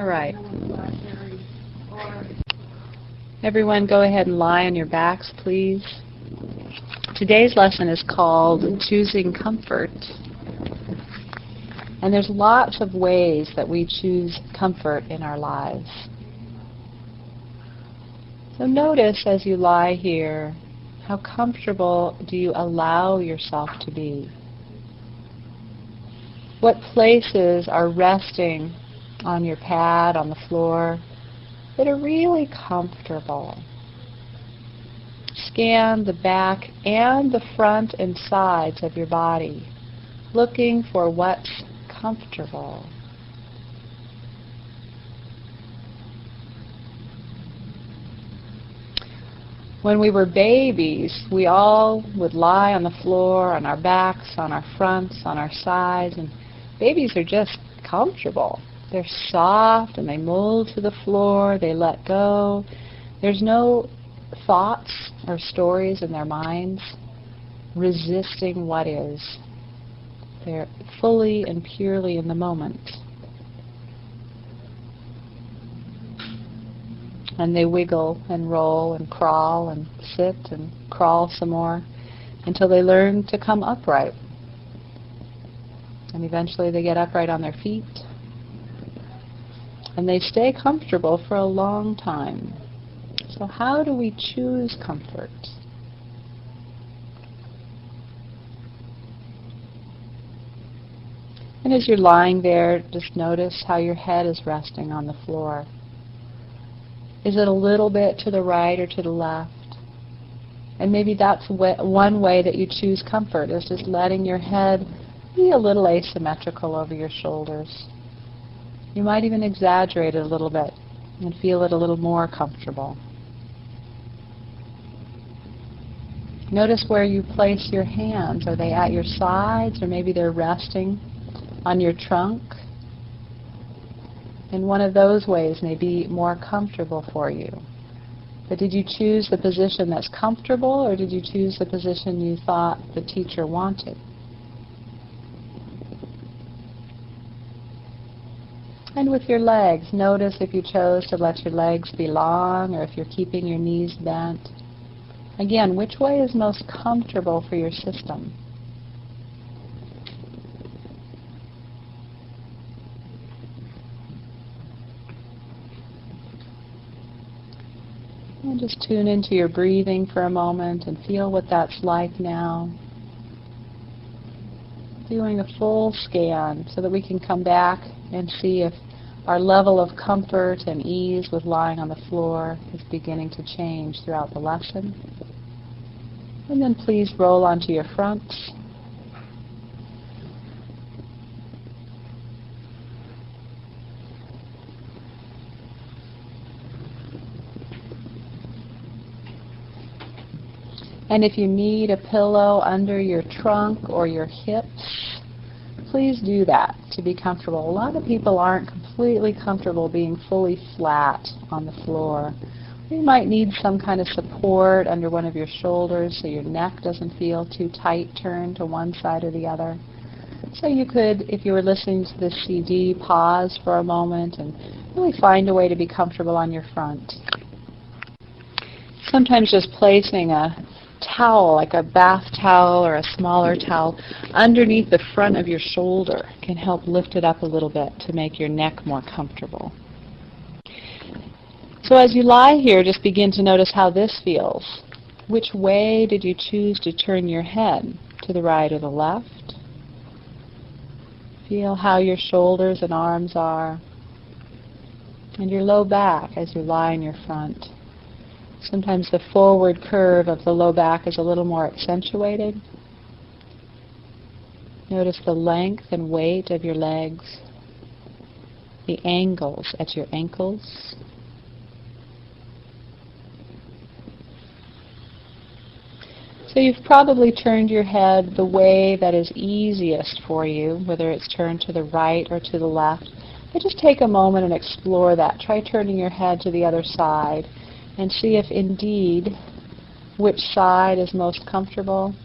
All right. Everyone go ahead and lie on your backs, please. Today's lesson is called Choosing Comfort. And there's lots of ways that we choose comfort in our lives. So notice as you lie here, how comfortable do you allow yourself to be? What places are resting on your pad, on the floor, that are really comfortable? Scan the back and the front and sides of your body, looking for what's comfortable. When we were babies, we all would lie on the floor, on our backs, on our fronts, on our sides, and babies are just comfortable. They're soft and they mold to the floor, they let go. There's no thoughts or stories in their minds resisting what is. They're fully and purely in the moment. And they wiggle and roll and crawl and sit and crawl some more until they learn to come upright. And eventually they get upright on their feet. And they stay comfortable for a long time. So how do we choose comfort? And as you're lying there, just notice how your head is resting on the floor. Is it a little bit to the right or to the left? And maybe that's one way that you choose comfort, is just letting your head be a little asymmetrical over your shoulders. You might even exaggerate it a little bit and feel it a little more comfortable. Notice where you place your hands. Are they at your sides, or maybe they're resting on your trunk? And one of those ways may be more comfortable for you. But did you choose the position that's comfortable, or did you choose the position you thought the teacher wanted? And with your legs, notice if you chose to let your legs be long or if you're keeping your knees bent. Again, which way is most comfortable for your system? And just tune into your breathing for a moment and feel what that's like now. Doing a full scan so that we can come back and see if our level of comfort and ease with lying on the floor is beginning to change throughout the lesson. And then please roll onto your fronts. And if you need a pillow under your trunk or your hips, please do that to be comfortable. A lot of people aren't completely comfortable being fully flat on the floor. You might need some kind of support under one of your shoulders so your neck doesn't feel too tight turned to one side or the other. So you could, if you were listening to this CD, pause for a moment and really find a way to be comfortable on your front. Sometimes just placing a towel, like a bath towel or a smaller towel, underneath the front of your shoulder can help lift it up a little bit to make your neck more comfortable. So as you lie here, just begin to notice how this feels. Which way did you choose to turn your head? To the right or the left? Feel how your shoulders and arms are, and your low back as you lie in your front. Sometimes the forward curve of the low back is a little more accentuated. Notice the length and weight of your legs, the angles at your ankles. So you've probably turned your head the way that is easiest for you, whether it's turned to the right or to the left. But just take a moment and explore that. Try turning your head to the other side and see if indeed which side is most comfortable.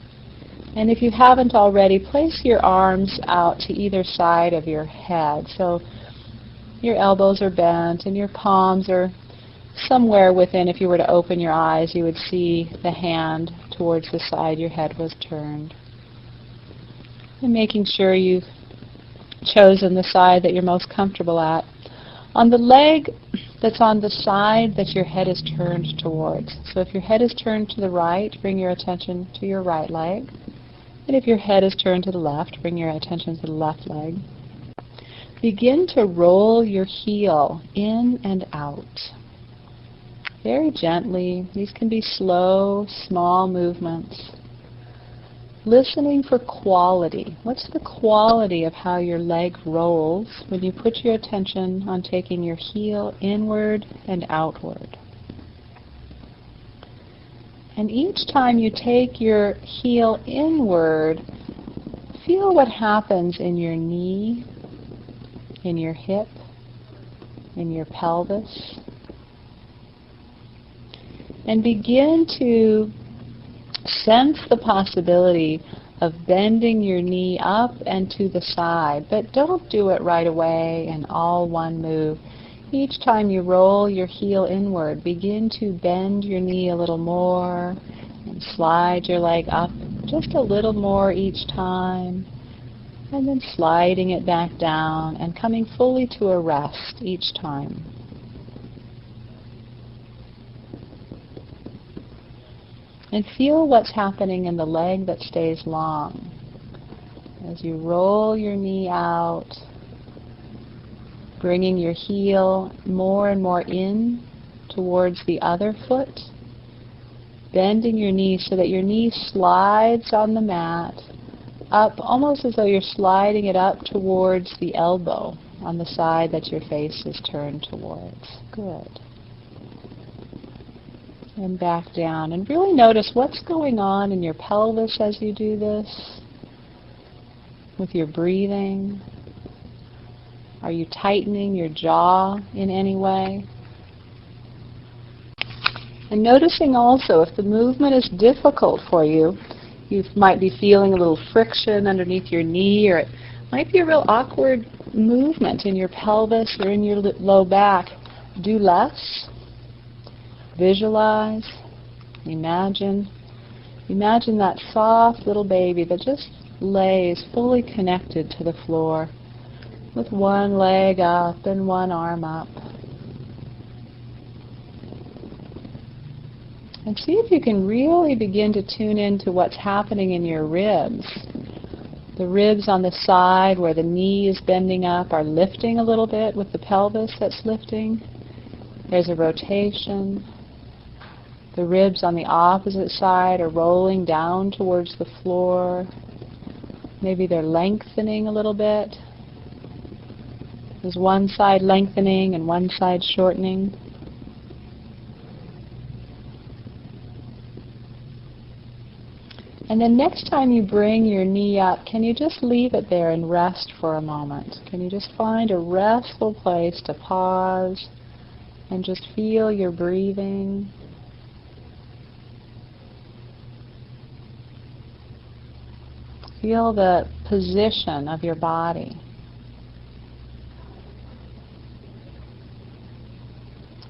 And if you haven't already, place your arms out to either side of your head. So your elbows are bent and your palms are somewhere within. If you were to open your eyes, you would see the hand towards the side your head was turned. And making sure you've chosen the side that you're most comfortable at. On the leg that's on the side that your head is turned towards. So if your head is turned to the right, bring your attention to your right leg. And if your head is turned to the left, bring your attention to the left leg. Begin to roll your heel in and out. Very gently. These can be slow, small movements. Listening for quality. What's the quality of how your leg rolls when you put your attention on taking your heel inward and outward? And each time you take your heel inward, feel what happens in your knee, in your hip, in your pelvis. And begin to sense the possibility of bending your knee up and to the side, but don't do it right away in all one move. Each time you roll your heel inward, begin to bend your knee a little more and slide your leg up just a little more each time, and then sliding it back down and coming fully to a rest each time. And feel what's happening in the leg that stays long. As you roll your knee out, bringing your heel more and more in towards the other foot, bending your knee so that your knee slides on the mat, up almost as though you're sliding it up towards the elbow on the side that your face is turned towards. Good. And back down. And really notice what's going on in your pelvis as you do this, with your breathing. Are you tightening your jaw in any way? And noticing also if the movement is difficult for you, you might be feeling a little friction underneath your knee, or it might be a real awkward movement in your pelvis or in your low back. Do less. Visualize, imagine that soft little baby that just lays fully connected to the floor with one leg up and one arm up. And see if you can really begin to tune into what's happening in your ribs. The ribs on the side where the knee is bending up are lifting a little bit with the pelvis that's lifting. There's a rotation. The ribs on the opposite side are rolling down towards the floor. Maybe they're lengthening a little bit. There's one side lengthening and one side shortening. And then next time you bring your knee up, can you just leave it there and rest for a moment? Can you just find a restful place to pause and just feel your breathing? Feel the position of your body.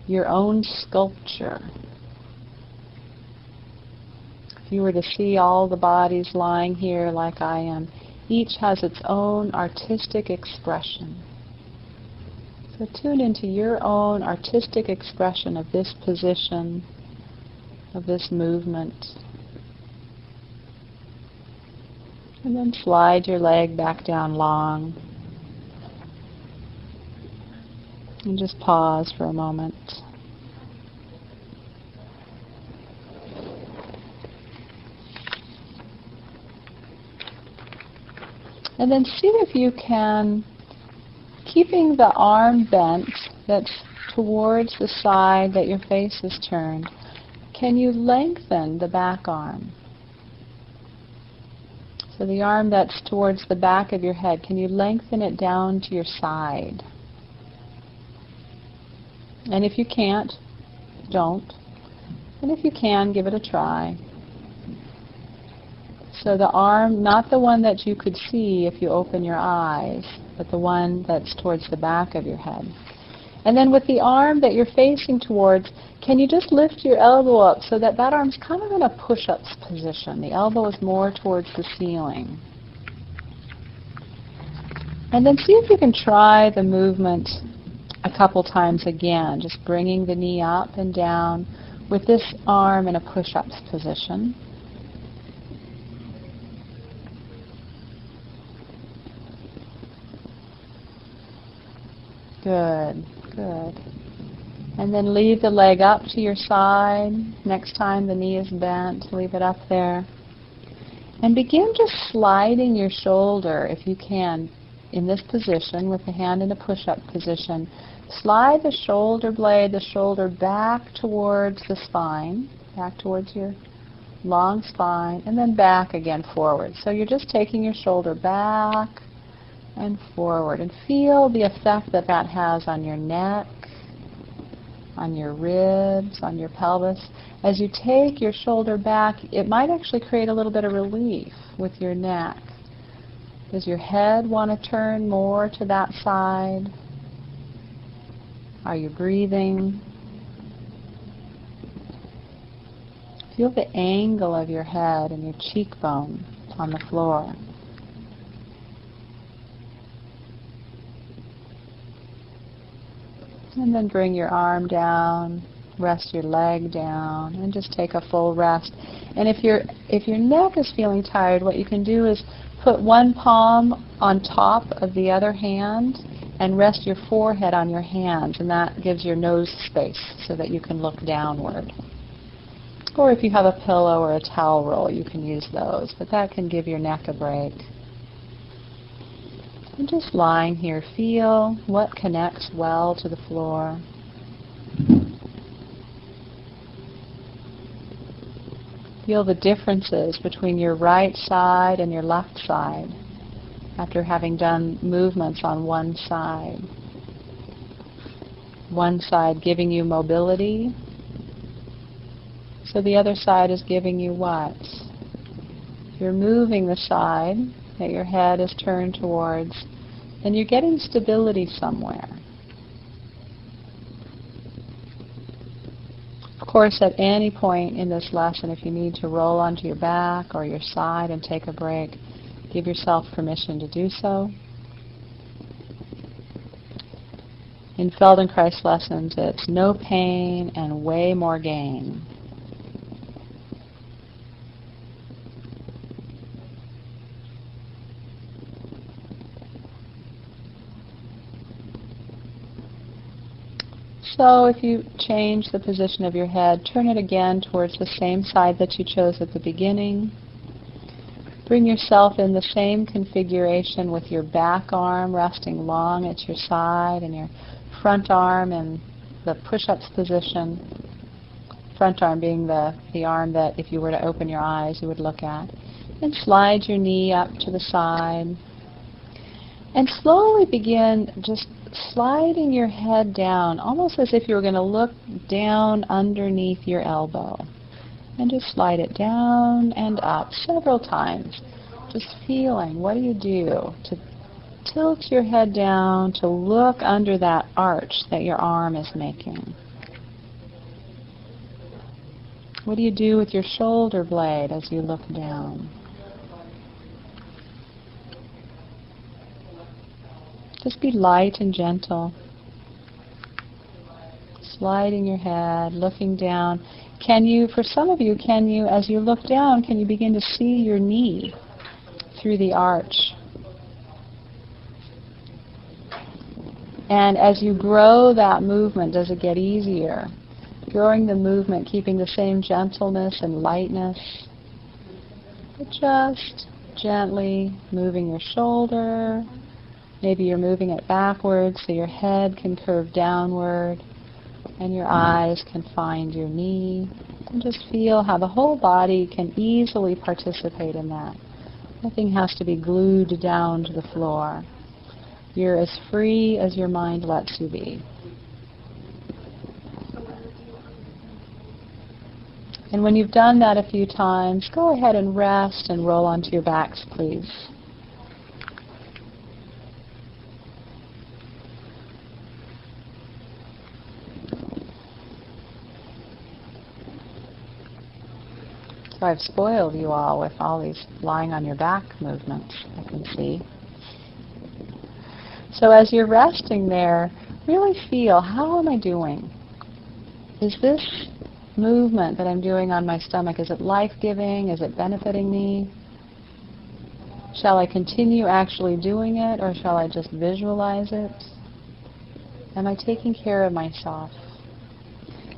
Your own sculpture. If you were to see all the bodies lying here like I am, each has its own artistic expression. So tune into your own artistic expression of this position, of this movement. And then slide your leg back down long. And just pause for a moment. And then see if you can, keeping the arm bent that's towards the side that your face is turned, can you lengthen the back arm? So the arm that's towards the back of your head, can you lengthen it down to your side? And if you can't, don't. And if you can, give it a try. So the arm, not the one that you could see if you open your eyes, but the one that's towards the back of your head. And then with the arm that you're facing towards, can you just lift your elbow up so that that arm's kind of in a push-up position. The elbow is more towards the ceiling. And then see if you can try the movement a couple times again, just bringing the knee up and down with this arm in a push-up position. Good, good. And then leave the leg up to your side. Next time the knee is bent, leave it up there. And begin just sliding your shoulder, if you can, in this position with the hand in a push-up position. Slide the shoulder blade, the shoulder back towards the spine, back towards your long spine, and then back again forward. So you're just taking your shoulder back and forward, and feel the effect that that has on your neck, on your ribs, on your pelvis. As you take your shoulder back, it might actually create a little bit of relief with your neck. Does your head want to turn more to that side? Are you breathing? Feel the angle of your head and your cheekbone on the floor. And then bring your arm down, rest your leg down, and just take a full rest. And if your neck is feeling tired, what you can do is put one palm on top of the other hand and rest your forehead on your hands, and that gives your nose space so that you can look downward. Or if you have a pillow or a towel roll, you can use those, but that can give your neck a break. And just lying here, feel what connects well to the floor. Feel the differences between your right side and your left side after having done movements on one side. One side giving you mobility, so the other side is giving you what? You're moving the side that your head is turned towards, and you're getting stability somewhere. Of course, at any point in this lesson, if you need to roll onto your back or your side and take a break, give yourself permission to do so. In Feldenkrais lessons, it's no pain and way more gain. So if you change the position of your head, turn it again towards the same side that you chose at the beginning. Bring yourself in the same configuration with your back arm resting long at your side and your front arm in the push-ups position. Front arm being the arm that if you were to open your eyes you would look at. And slide your knee up to the side. And slowly begin just sliding your head down, almost as if you were going to look down underneath your elbow. And just slide it down and up several times. Just feeling, what do you do to tilt your head down, to look under that arch that your arm is making? What do you do with your shoulder blade as you look down? Just be light and gentle. Sliding your head, looking down. Can you, for some of you, as you look down, can you begin to see your knee through the arch? And as you grow that movement, does it get easier? Growing the movement, keeping the same gentleness and lightness, but just gently moving your shoulder. Maybe you're moving it backwards so your head can curve downward and your eyes can find your knee. And just feel how the whole body can easily participate in that. Nothing has to be glued down to the floor. You're as free as your mind lets you be. And when you've done that a few times, go ahead and rest and roll onto your backs, please. So I've spoiled you all with all these lying on your back movements, I can see. So as you're resting there, really feel, how am I doing? Is this movement that I'm doing on my stomach, is it life-giving? Is it benefiting me? Shall I continue actually doing it, or shall I just visualize it? Am I taking care of myself?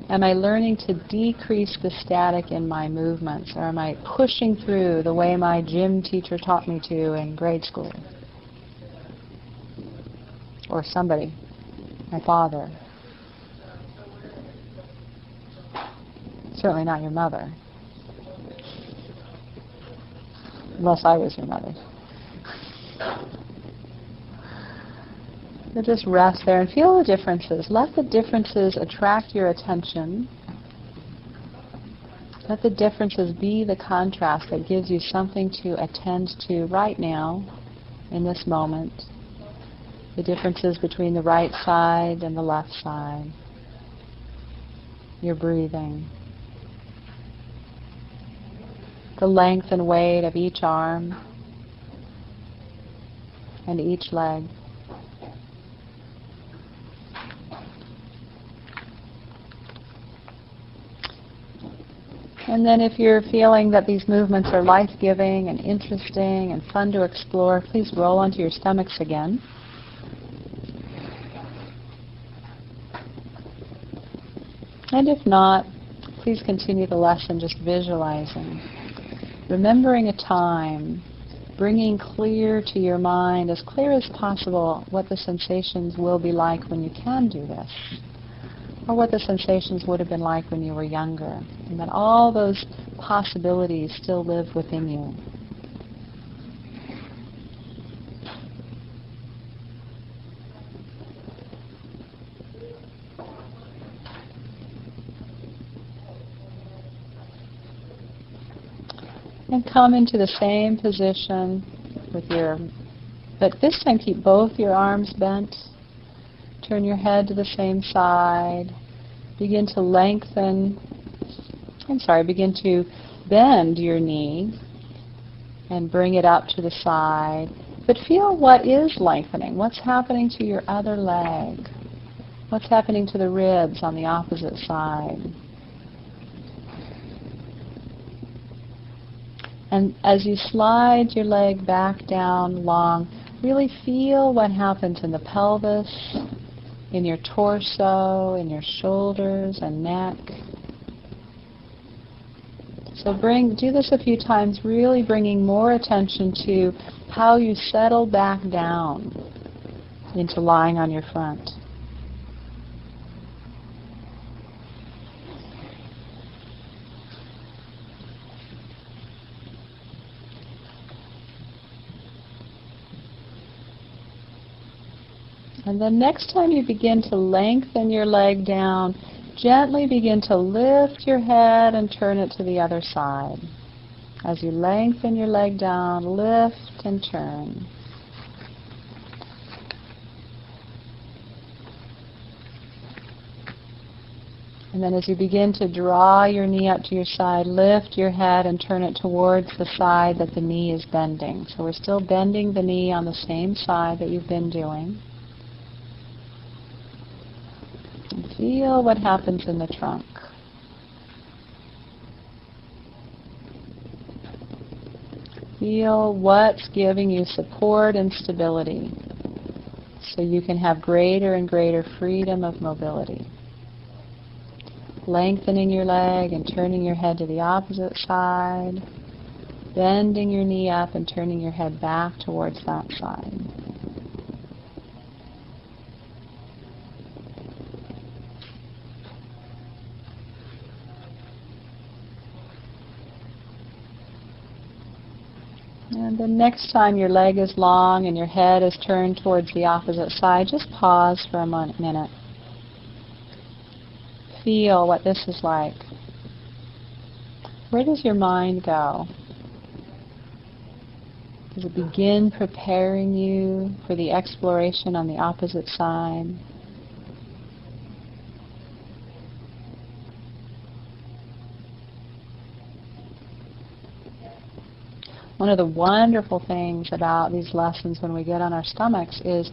Am I learning to decrease the static in my movements, or am I pushing through the way my gym teacher taught me to in grade school? Or somebody, my father. Certainly not your mother. Unless I was your mother. So just rest there and feel the differences. Let the differences attract your attention. Let the differences be the contrast that gives you something to attend to right now, in this moment. The differences between the right side and the left side. Your breathing. The length and weight of each arm and each leg. And then if you're feeling that these movements are life-giving and interesting and fun to explore, please roll onto your stomachs again. And if not, please continue the lesson just visualizing. Remembering a time, bringing clear to your mind, as clear as possible, what the sensations will be like when you can do this, or what the sensations would have been like when you were younger, and that all those possibilities still live within you. And come into the same position with but this time keep both your arms bent. Turn your head to the same side. Begin to begin to bend your knee and bring it up to the side. But feel what is lengthening. What's happening to your other leg? What's happening to the ribs on the opposite side? And as you slide your leg back down long, really feel what happens in the pelvis, in your torso, in your shoulders and neck. So do this a few times, really bringing more attention to how you settle back down into lying on your front. And then next time you begin to lengthen your leg down, gently begin to lift your head and turn it to the other side. As you lengthen your leg down, lift and turn. And then as you begin to draw your knee up to your side, lift your head and turn it towards the side that the knee is bending. So we're still bending the knee on the same side that you've been doing. And feel what happens in the trunk. Feel what's giving you support and stability so you can have greater and greater freedom of mobility. Lengthening your leg and turning your head to the opposite side. Bending your knee up and turning your head back towards that side. And the next time your leg is long and your head is turned towards the opposite side, just pause for a minute. Feel what this is like. Where does your mind go? Does it begin preparing you for the exploration on the opposite side? One of the wonderful things about these lessons when we get on our stomachs is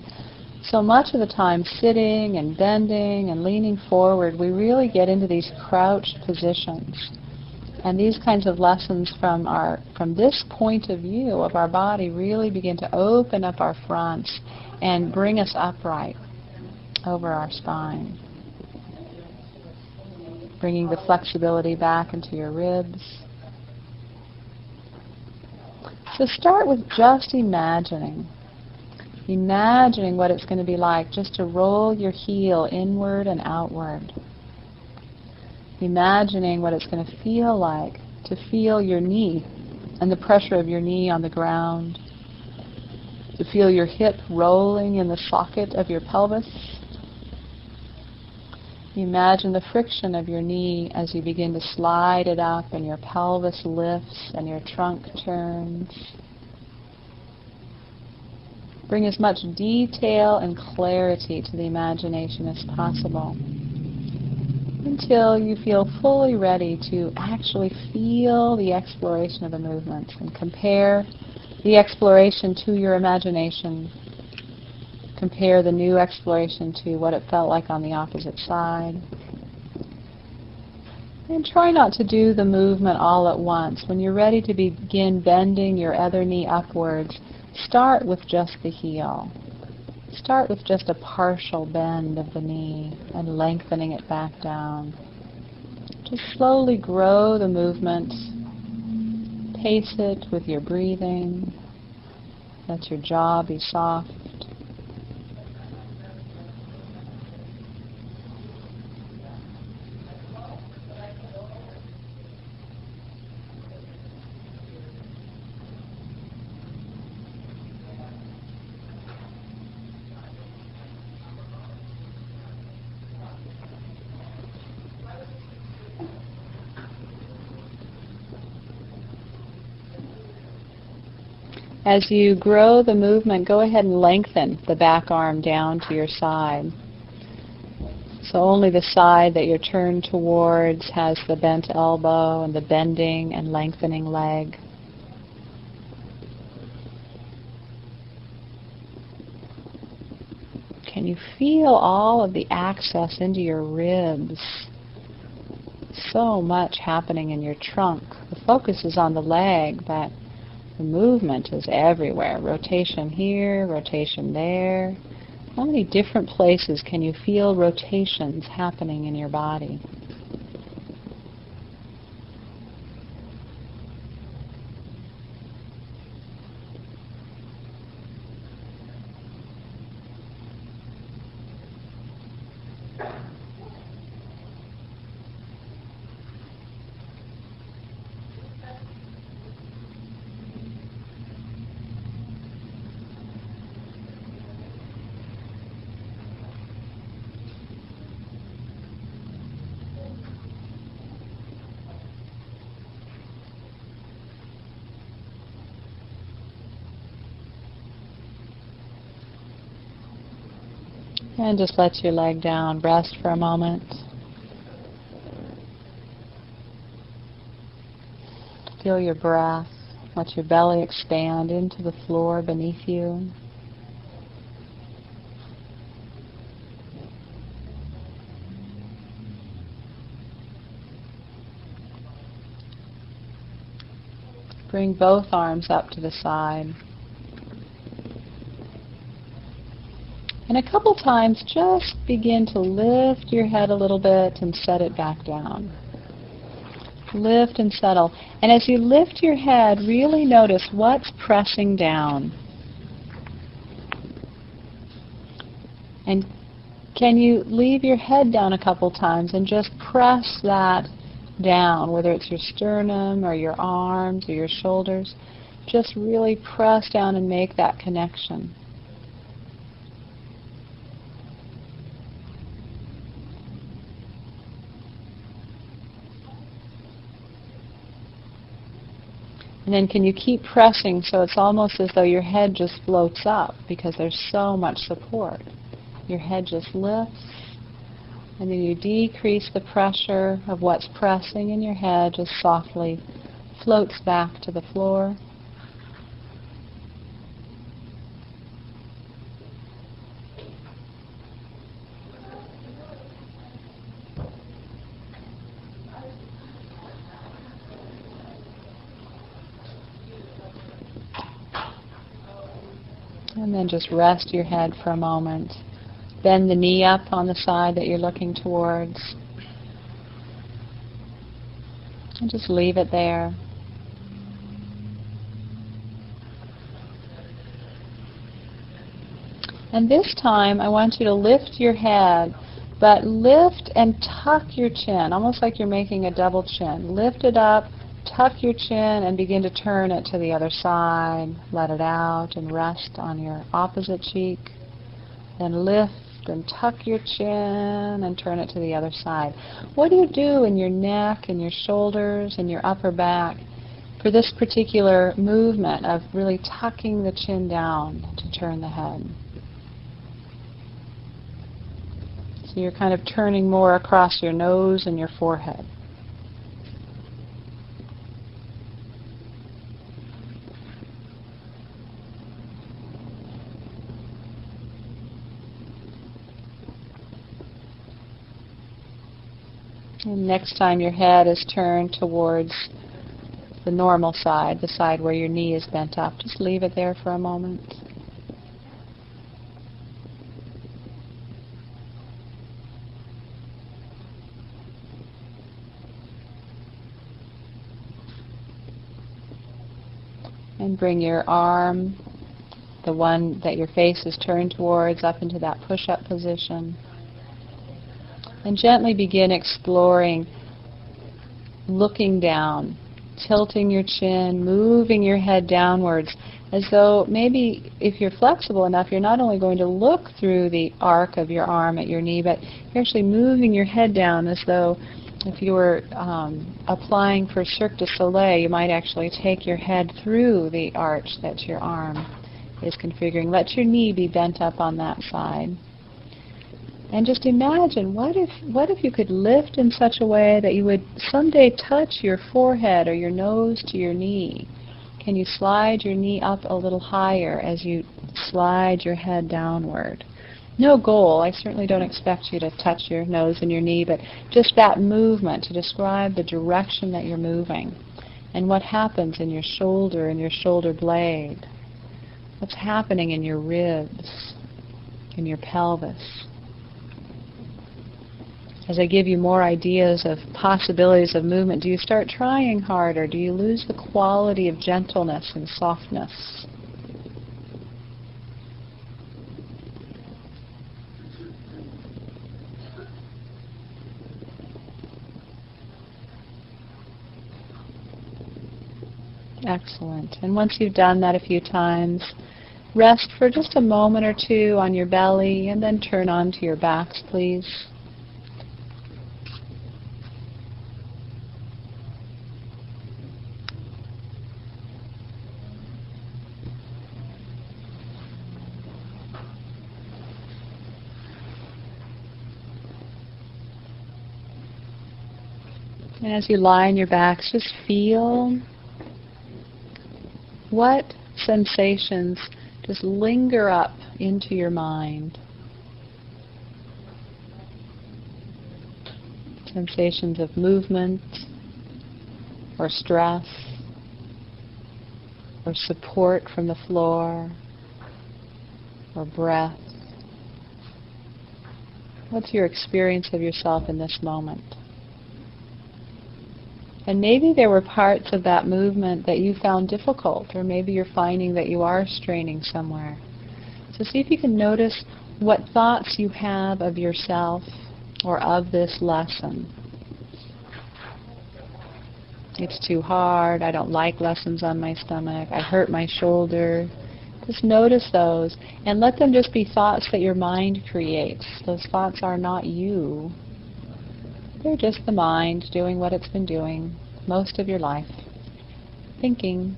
so much of the time sitting and bending and leaning forward, we really get into these crouched positions. And these kinds of lessons from this point of view of our body really begin to open up our fronts and bring us upright over our spine. Bringing the flexibility back into your ribs. So start with just imagining what it's going to be like just to roll your heel inward and outward. Imagining what it's going to feel like to feel your knee and the pressure of your knee on the ground, to feel your hip rolling in the socket of your pelvis. Imagine the friction of your knee as you begin to slide it up and your pelvis lifts and your trunk turns. Bring as much detail and clarity to the imagination as possible until you feel fully ready to actually feel the exploration of the movement and compare the exploration to your imagination. Compare the new exploration to what it felt like on the opposite side. And try not to do the movement all at once. When you're ready to begin bending your other knee upwards, start with just the heel. Start with just a partial bend of the knee and lengthening it back down. Just slowly grow the movement. Pace it with your breathing. Let your jaw be soft. As you grow the movement, go ahead and lengthen the back arm down to your side. So only the side that you're turned towards has the bent elbow and the bending and lengthening leg. Can you feel all of the access into your ribs? So much happening in your trunk. The focus is on the leg, but the movement is everywhere. Rotation here, rotation there. How many different places can you feel rotations happening in your body? And just let your leg down. Rest for a moment. Feel your breath. Let your belly expand into the floor beneath you. Bring both arms up to the side. And a couple times, just begin to lift your head a little bit and set it back down. Lift and settle. And as you lift your head, really notice what's pressing down. And can you leave your head down a couple times and just press that down, whether it's your sternum or your arms or your shoulders. Just really press down and make that connection. And then can you keep pressing so it's almost as though your head just floats up because there's so much support. Your head just lifts, and then you decrease the pressure of what's pressing in your head, just softly floats back to the floor. And then just rest your head for a moment. Bend the knee up on the side that you're looking towards. And just leave it there. And this time I want you to lift your head, but lift and tuck your chin, almost like you're making a double chin. Lift it up, tuck your chin, and begin to turn it to the other side. Let it out and rest on your opposite cheek. Then lift and tuck your chin and turn it to the other side. What do you do in your neck and your shoulders and your upper back for this particular movement of really tucking the chin down to turn the head? So you're kind of turning more across your nose and your forehead. And next time your head is turned towards the normal side, the side where your knee is bent up, just leave it there for a moment. And bring your arm, the one that your face is turned towards, up into that push-up position. And gently begin exploring, looking down, tilting your chin, moving your head downwards, as though maybe if you're flexible enough, you're not only going to look through the arc of your arm at your knee, but you're actually moving your head down as though if you were applying for Cirque du Soleil, you might actually take your head through the arch that your arm is configuring. Let your knee be bent up on that side. And just imagine, what if you could lift in such a way that you would someday touch your forehead or your nose to your knee? Can you slide your knee up a little higher as you slide your head downward? No goal. I certainly don't expect you to touch your nose and your knee, but just that movement to describe the direction that you're moving and what happens in your shoulder and your shoulder blade. What's happening in your ribs, in your pelvis. As I give you more ideas of possibilities of movement, do you start trying harder? Do you lose the quality of gentleness and softness? Excellent. And once you've done that a few times, rest for just a moment or two on your belly and then turn onto your backs, please. And as you lie on your backs, just feel what sensations just linger up into your mind. Sensations of movement, or stress, or support from the floor, or breath. What's your experience of yourself in this moment? And maybe there were parts of that movement that you found difficult, or maybe you're finding that you are straining somewhere. So see if you can notice what thoughts you have of yourself or of this lesson. It's too hard, I don't like lessons on my stomach, I hurt my shoulder. Just notice those and let them just be thoughts that your mind creates. Those thoughts are not you. They're just the mind doing what it's been doing most of your life, thinking.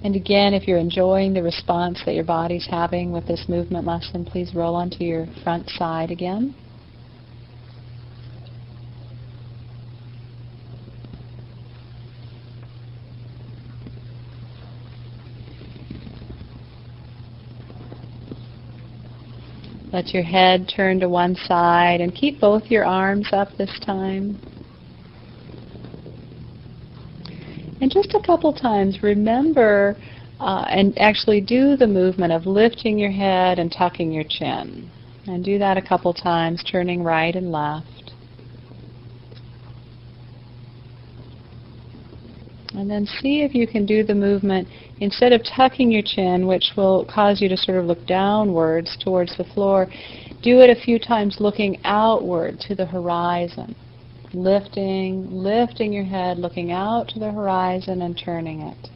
And again, if you're enjoying the response that your body's having with this movement lesson, please roll onto your front side again. Let your head turn to one side and keep both your arms up this time. And just a couple times, remember and actually do the movement of lifting your head and tucking your chin. And do that a couple times, turning right and left. And then see if you can do the movement instead of tucking your chin, which will cause you to sort of look downwards towards the floor. Do it a few times looking outward to the horizon. Lifting your head, looking out to the horizon and turning it.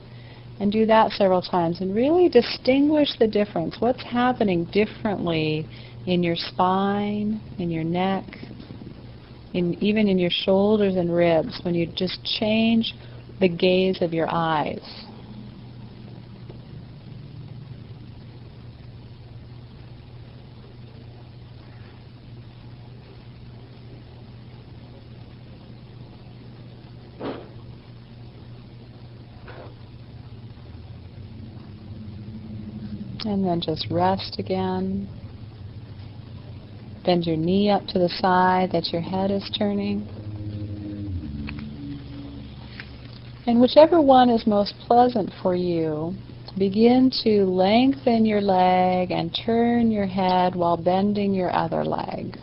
And do that several times and really distinguish the difference. What's happening differently in your spine, in your neck, even in your shoulders and ribs when you just change the gaze of your eyes. And then just rest again. Bend your knee up to the side that your head is turning. And whichever one is most pleasant for you, begin to lengthen your leg and turn your head while bending your other leg.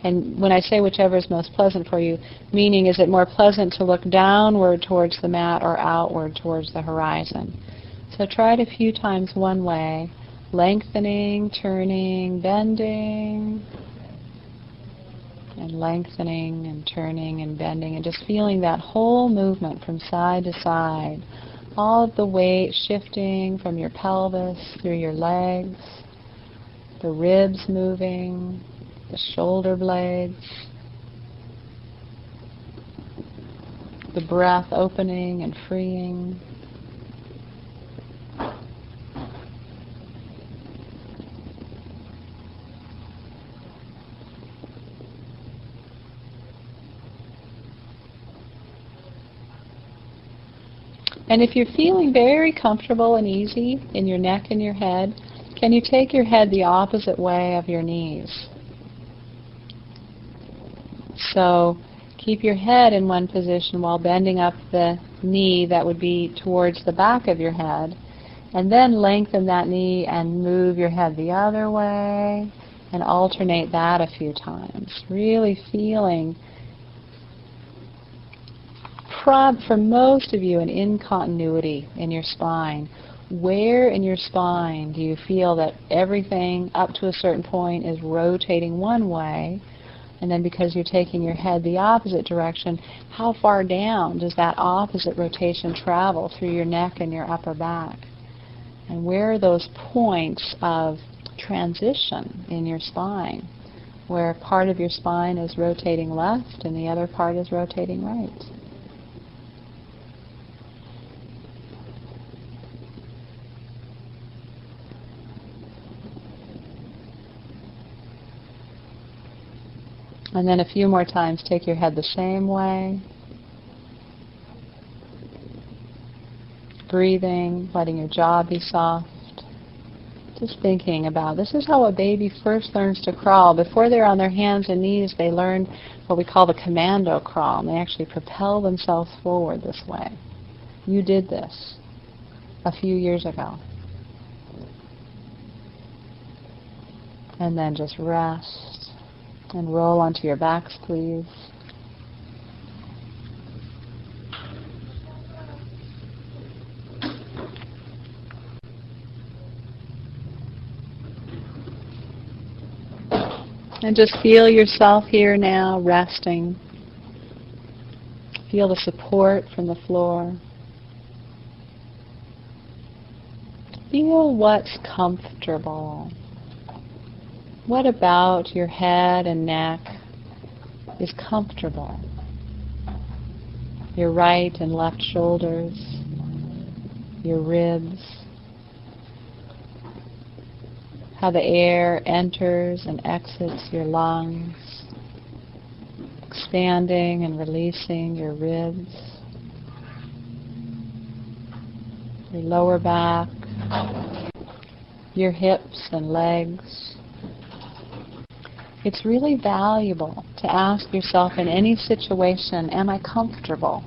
And when I say whichever is most pleasant for you, meaning is it more pleasant to look downward towards the mat or outward towards the horizon? So try it a few times one way, lengthening, turning, bending, and lengthening and turning and bending, and just feeling that whole movement from side to side. All of the weight shifting from your pelvis through your legs, the ribs moving, the shoulder blades, the breath opening and freeing. And if you're feeling very comfortable and easy in your neck and your head, can you take your head the opposite way of your knees? So keep your head in one position while bending up the knee that would be towards the back of your head. And then lengthen that knee and move your head the other way and alternate that a few times. Really feeling, for most of you, an incontinuity in your spine. Where in your spine do you feel that everything up to a certain point is rotating one way, and then because you're taking your head the opposite direction, how far down does that opposite rotation travel through your neck and your upper back? And where are those points of transition in your spine, where part of your spine is rotating left and the other part is rotating right? And then a few more times, take your head the same way. Breathing, letting your jaw be soft. Just thinking about, this is how a baby first learns to crawl. Before they're on their hands and knees, they learn what we call the commando crawl. And they actually propel themselves forward this way. You did this a few years ago. And then just rest. And roll onto your backs, please. And just feel yourself here now, resting. Feel the support from the floor. Feel what's comfortable. What about your head and neck is comfortable? Your right and left shoulders, your ribs, how the air enters and exits your lungs, expanding and releasing your ribs, your lower back, your hips and legs, It's really valuable to ask yourself in any situation, am I comfortable?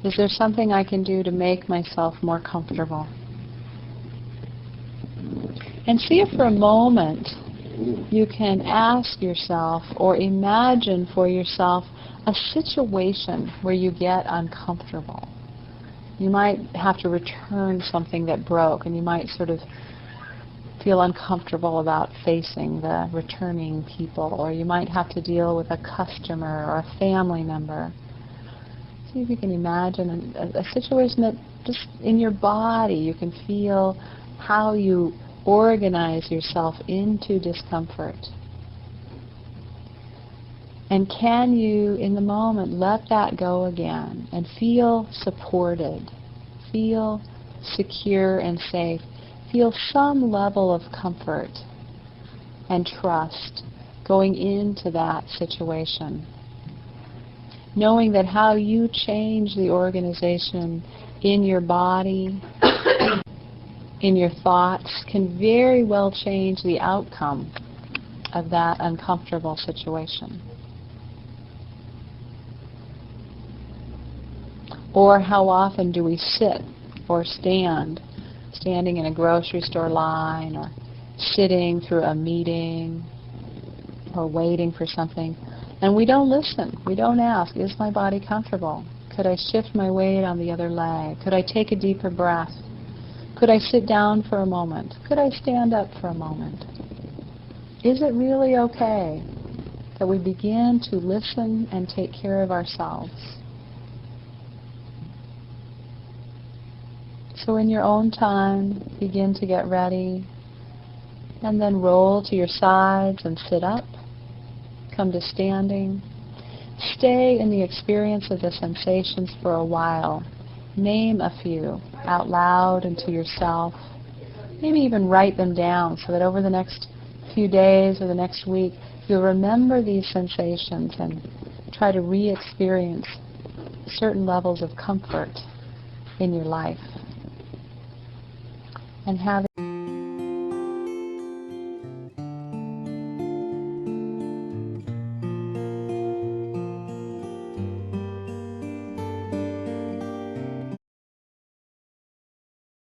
Is there something I can do to make myself more comfortable? And see if for a moment you can ask yourself or imagine for yourself a situation where you get uncomfortable. You might have to return something that broke, and you might sort of feel uncomfortable about facing the returning people, or you might have to deal with a customer or a family member. See if you can imagine a situation that just in your body you can feel how you organize yourself into discomfort. And can you, in the moment, let that go again and feel supported, feel secure and safe, feel some level of comfort and trust going into that situation, knowing that how you change the organization in your body, in your thoughts, can very well change the outcome of that uncomfortable situation. Or how often do we sit or standing in a grocery store line, or sitting through a meeting, or waiting for something, and we don't listen, we don't ask, is my body comfortable? Could I shift my weight on the other leg? Could I take a deeper breath? Could I sit down for a moment? Could I stand up for a moment? Is it really okay that we begin to listen and take care of ourselves? So in your own time, begin to get ready, and then roll to your sides and sit up. Come to standing. Stay in the experience of the sensations for a while. Name a few out loud and to yourself. Maybe even write them down so that over the next few days or the next week, you'll remember these sensations and try to re-experience certain levels of comfort in your life. And having